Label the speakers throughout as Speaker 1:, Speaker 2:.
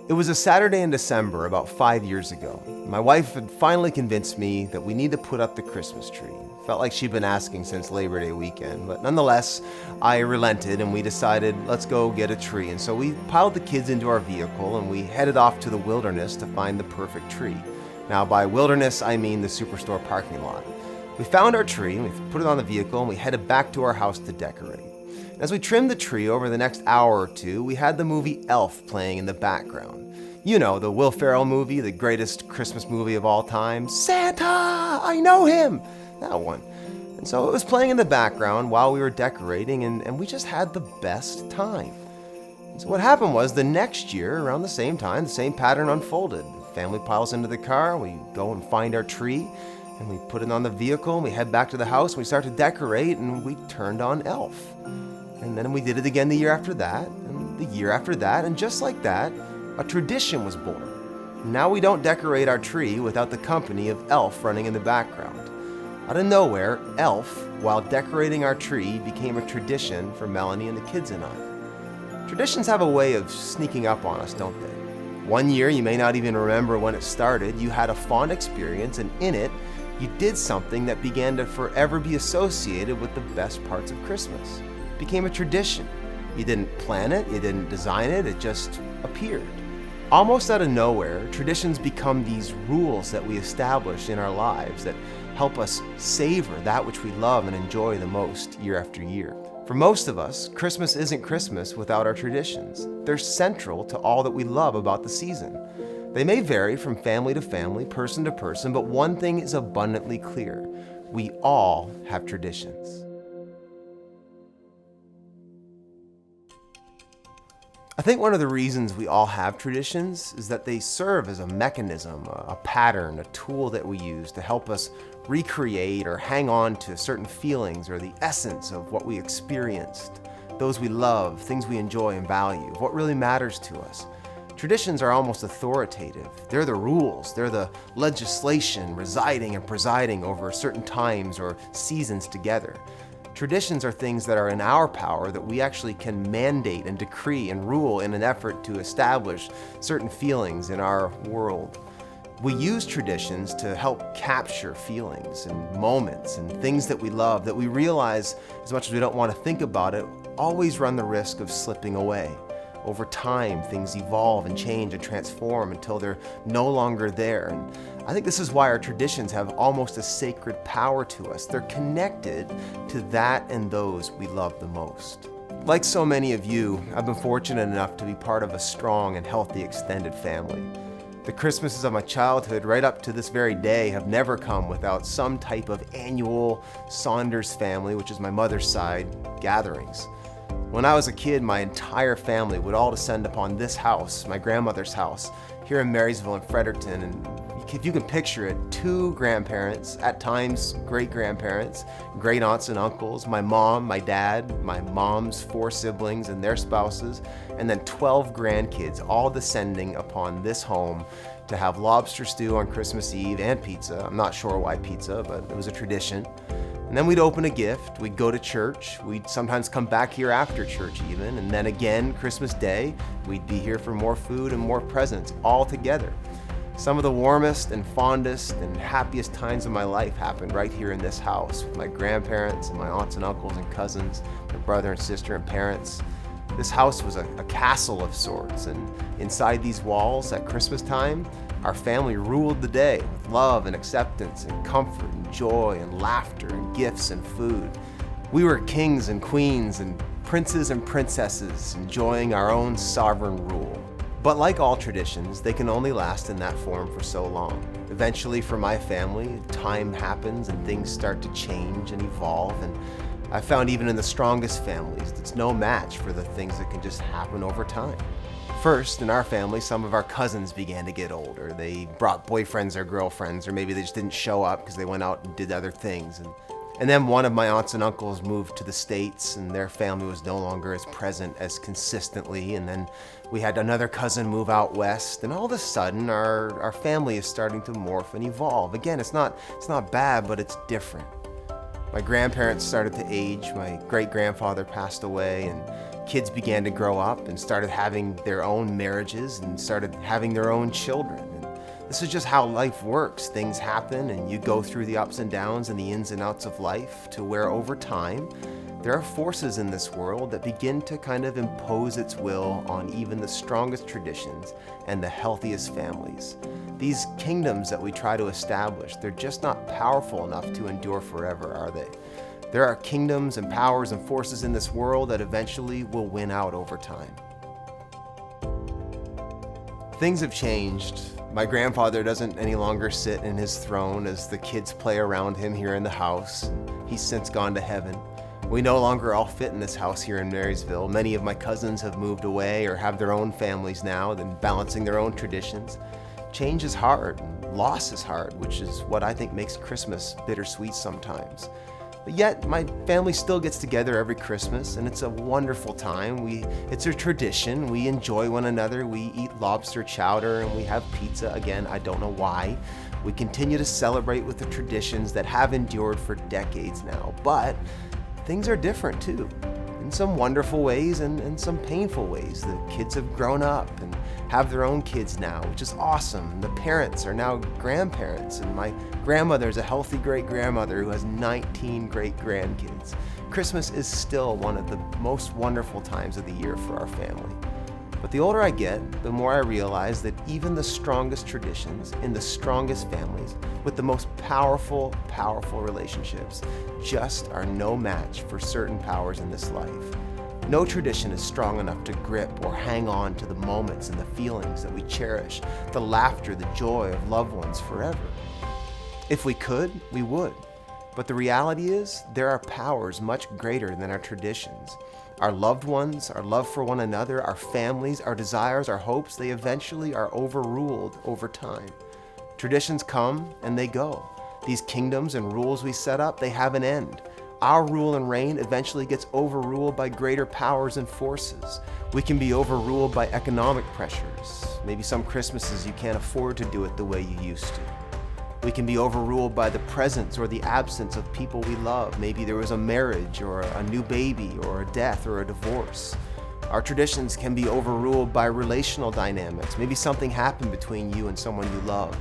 Speaker 1: It was a Saturday in December about 5 years ago. My wife had finally convinced me that we need to put up the Christmas tree. Felt like she'd been asking since Labor Day weekend, but nonetheless, I relented and we decided, let's go get a tree. And so we piled the kids into our vehicle and we headed off to the wilderness to find the perfect tree. Now, by wilderness, I mean the Superstore parking lot. We found our tree, and we put it on the vehicle, and we headed back to our house to decorate. As we trimmed the tree over the next hour or two, we had the movie Elf playing in the background. You know, the Will Ferrell movie, the greatest Christmas movie of all time. Santa, I know him! That one. And so it was playing in the background while we were decorating, and we just had the best time. And so what happened was, the next year, around the same time, the same pattern unfolded. The family piles into the car, we go and find our tree, and we put it on the vehicle, and we head back to the house, and we start to decorate, and we turned on Elf. And then we did it again the year after that, and the year after that, and just like that, a tradition was born. Now we don't decorate our tree without the company of Elf running in the background. Out of nowhere, Elf, while decorating our tree, became a tradition for Melanie and the kids and I. Traditions have a way of sneaking up on us, don't they? One year, you may not even remember when it started, you had a fond experience, and in it, you did something that began to forever be associated with the best parts of Christmas. It became a tradition. You didn't plan it, you didn't design it, it just appeared. Almost out of nowhere, traditions become these rules that we establish in our lives that help us savor that which we love and enjoy the most year after year. For most of us, Christmas isn't Christmas without our traditions. They're central to all that we love about the season. They may vary from family to family, person to person, but one thing is abundantly clear. We all have traditions. I think one of the reasons we all have traditions is that they serve as a mechanism, a pattern, a tool that we use to help us recreate or hang on to certain feelings or the essence of what we experienced, those we love, things we enjoy and value, what really matters to us. Traditions are almost authoritative. They're the rules, they're the legislation residing and presiding over certain times or seasons together. Traditions are things that are in our power that we actually can mandate and decree and rule in an effort to establish certain feelings in our world. We use traditions to help capture feelings and moments and things that we love that we realize, as much as we don't want to think about it, always run the risk of slipping away. Over time, things evolve and change and transform until they're no longer there. And I think this is why our traditions have almost a sacred power to us. They're connected to that and those we love the most. Like so many of you, I've been fortunate enough to be part of a strong and healthy extended family. The Christmases of my childhood, right up to this very day, have never come without some type of annual Saunders family, which is my mother's side, gatherings. When I was a kid, my entire family would all descend upon this house, my grandmother's house, here in Marysville and Fredericton, and if you can picture it, 2 grandparents, at times great-grandparents, great-aunts and uncles, my mom, my dad, my mom's 4 siblings and their spouses, and then 12 grandkids, all descending upon this home to have lobster stew on Christmas Eve and pizza. I'm not sure why pizza, but it was a tradition. And then we'd open a gift, we'd go to church, we'd sometimes come back here after church even, and then again, Christmas Day, we'd be here for more food and more presents, all together. Some of the warmest and fondest and happiest times of my life happened right here in this house with my grandparents and my aunts and uncles and cousins, my brother and sister and parents. This house was a castle of sorts, and inside these walls at Christmas time, our family ruled the day with love and acceptance and comfort and joy and laughter and gifts and food. We were kings and queens and princes and princesses enjoying our own sovereign rule. But like all traditions, they can only last in that form for so long. Eventually, for my family, time happens and things start to change and evolve, and I found even in the strongest families, it's no match for the things that can just happen over time. First, in our family, some of our cousins began to get older. They brought boyfriends or girlfriends, or maybe they just didn't show up because they went out and did other things. And then one of my aunts and uncles moved to the States, and their family was no longer as present as consistently. And then we had another cousin move out west, and all of a sudden, our family is starting to morph and evolve. Again, it's not bad, but it's different. My grandparents started to age, my great-grandfather passed away, and Kids began to grow up and started having their own marriages and started having their own children. And this is just how life works. Things happen and you go through the ups and downs and the ins and outs of life, to where over time, there are forces in this world that begin to kind of impose its will on even the strongest traditions and the healthiest families. These kingdoms that we try to establish, they're just not powerful enough to endure forever, are they? There are kingdoms and powers and forces in this world that eventually will win out over time. Things have changed. My grandfather doesn't any longer sit in his throne as the kids play around him here in the house. He's since gone to heaven. We no longer all fit in this house here in Marysville. Many of my cousins have moved away or have their own families now, then balancing their own traditions. Change is hard, and loss is hard, which is what I think makes Christmas bittersweet sometimes. But yet, my family still gets together every Christmas, and it's a wonderful time. It's a tradition. We enjoy one another. We eat lobster chowder, and we have pizza. Again, I don't know why. We continue to celebrate with the traditions that have endured for decades now. But things are different too, in some wonderful ways and in some painful ways. The kids have grown up and have their own kids now, which is awesome. The parents are now grandparents, and my grandmother's a healthy great-grandmother who has 19 great-grandkids. Christmas is still one of the most wonderful times of the year for our family. But the older I get, the more I realize that even the strongest traditions in the strongest families with the most powerful relationships just are no match for certain powers in this life. No tradition is strong enough to grip or hang on to the moments and the feelings that we cherish, the laughter, the joy of loved ones forever. If we could, we would. But the reality is, there are powers much greater than our traditions. Our loved ones, our love for one another, our families, our desires, our hopes, they eventually are overruled over time. Traditions come and they go. These kingdoms and rules we set up, they have an end. Our rule and reign eventually gets overruled by greater powers and forces. We can be overruled by economic pressures. Maybe some Christmases you can't afford to do it the way you used to. We can be overruled by the presence or the absence of people we love. Maybe there was a marriage or a new baby or a death or a divorce. Our traditions can be overruled by relational dynamics. Maybe something happened between you and someone you love.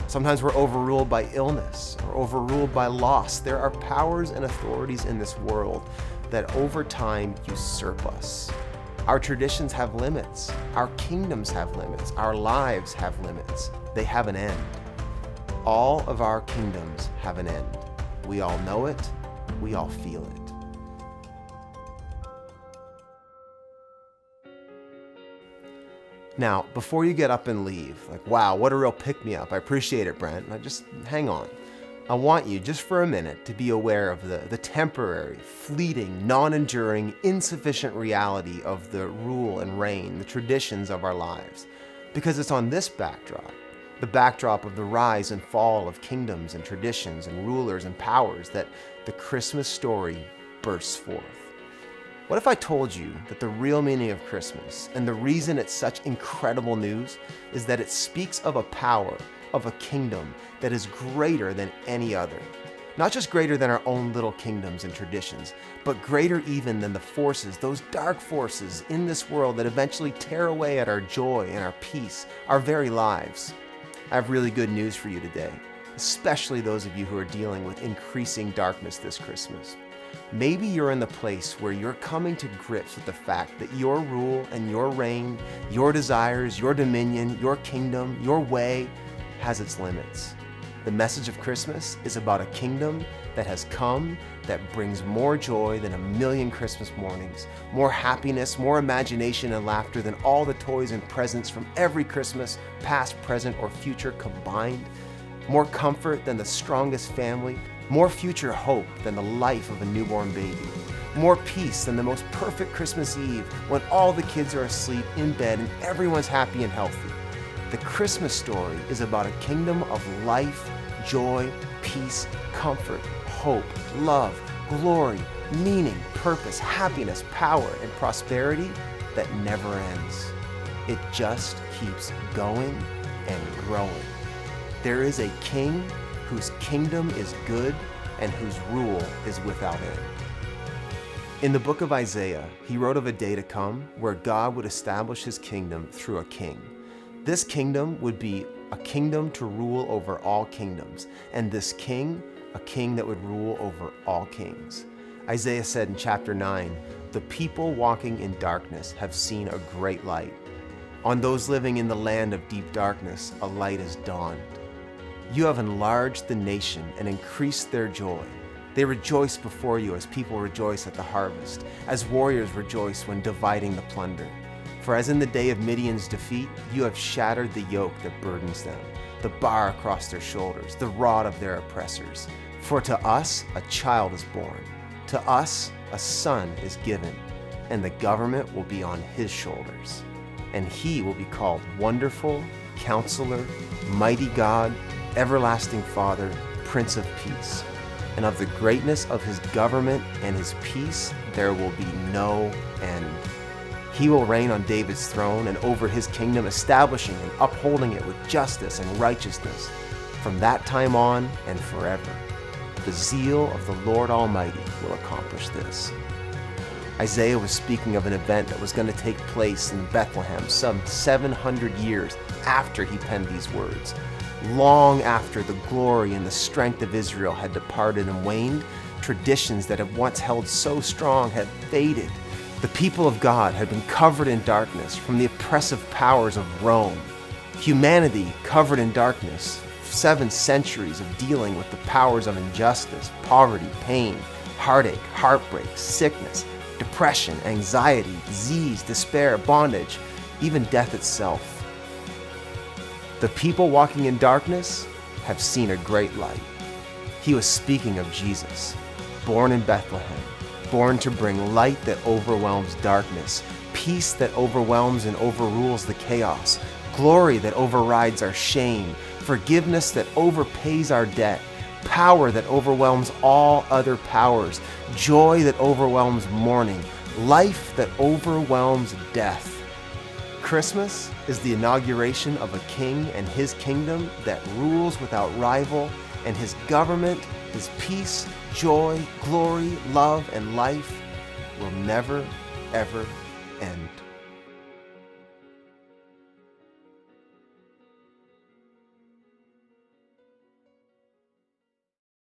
Speaker 1: Sometimes we're overruled by illness or overruled by loss. There are powers and authorities in this world that over time usurp us. Our traditions have limits. Our kingdoms have limits. Our lives have limits. They have an end. All of our kingdoms have an end. We all know it. We all feel it. Now, before you get up and leave, like, wow, what a real pick-me-up. I appreciate it, Brent. Now just hang on. I want you, just for a minute, to be aware of the temporary, fleeting, non-enduring, insufficient reality of the rule and reign, the traditions of our lives. Because it's on this backdrop, the backdrop of the rise and fall of kingdoms and traditions and rulers and powers, that the Christmas story bursts forth. What if I told you that the real meaning of Christmas and the reason it's such incredible news is that it speaks of a power, of a kingdom that is greater than any other? Not just greater than our own little kingdoms and traditions, but greater even than the forces, those dark forces in this world that eventually tear away at our joy and our peace, our very lives. I have really good news for you today, especially those of you who are dealing with increasing darkness this Christmas. Maybe you're in the place where you're coming to grips with the fact that your rule and your reign, your desires, your dominion, your kingdom, your way has its limits. The message of Christmas is about a kingdom that has come that brings more joy than a million Christmas mornings, more happiness, more imagination and laughter than all the toys and presents from every Christmas, past, present, or future combined, more comfort than the strongest family, more future hope than the life of a newborn baby, more peace than the most perfect Christmas Eve when all the kids are asleep in bed and everyone's happy and healthy. The Christmas story is about a kingdom of life, joy, peace, comfort, hope, love, glory, meaning, purpose, happiness, power, and prosperity that never ends. It just keeps going and growing. There is a king whose kingdom is good and whose rule is without end. In the book of Isaiah, he wrote of a day to come where God would establish his kingdom through a king. This kingdom would be a kingdom to rule over all kingdoms, and this king, a king that would rule over all kings. Isaiah said in chapter 9, "The people walking in darkness have seen a great light. On those living in the land of deep darkness, a light has dawned. You have enlarged the nation and increased their joy. They rejoice before you as people rejoice at the harvest, as warriors rejoice when dividing the plunder. For as in the day of Midian's defeat, you have shattered the yoke that burdens them, the bar across their shoulders, the rod of their oppressors. For to us a child is born, to us a son is given, and the government will be on his shoulders. And he will be called Wonderful, Counselor, Mighty God, Everlasting Father, Prince of Peace. And of the greatness of his government and his peace there will be no end. He will reign on David's throne and over his kingdom, establishing and upholding it with justice and righteousness from that time on and forever. The zeal of the Lord Almighty will accomplish this." Isaiah was speaking of an event that was going to take place in Bethlehem some 700 years after he penned these words. Long after the glory and the strength of Israel had departed and waned, traditions that had once held so strong had faded. The people of God had been covered in darkness from the oppressive powers of Rome. Humanity covered in darkness, 7 centuries of dealing with the powers of injustice, poverty, pain, heartache, heartbreak, sickness, depression, anxiety, disease, despair, bondage, even death itself. The people walking in darkness have seen a great light. He was speaking of Jesus, born in Bethlehem, born to bring light that overwhelms darkness, peace that overwhelms and overrules the chaos, glory that overrides our shame, forgiveness that overpays our debt, power that overwhelms all other powers, joy that overwhelms mourning, life that overwhelms death. Christmas is the inauguration of a king and his kingdom that rules without rival, and his government, his peace, joy, glory, love, and life will never, ever end.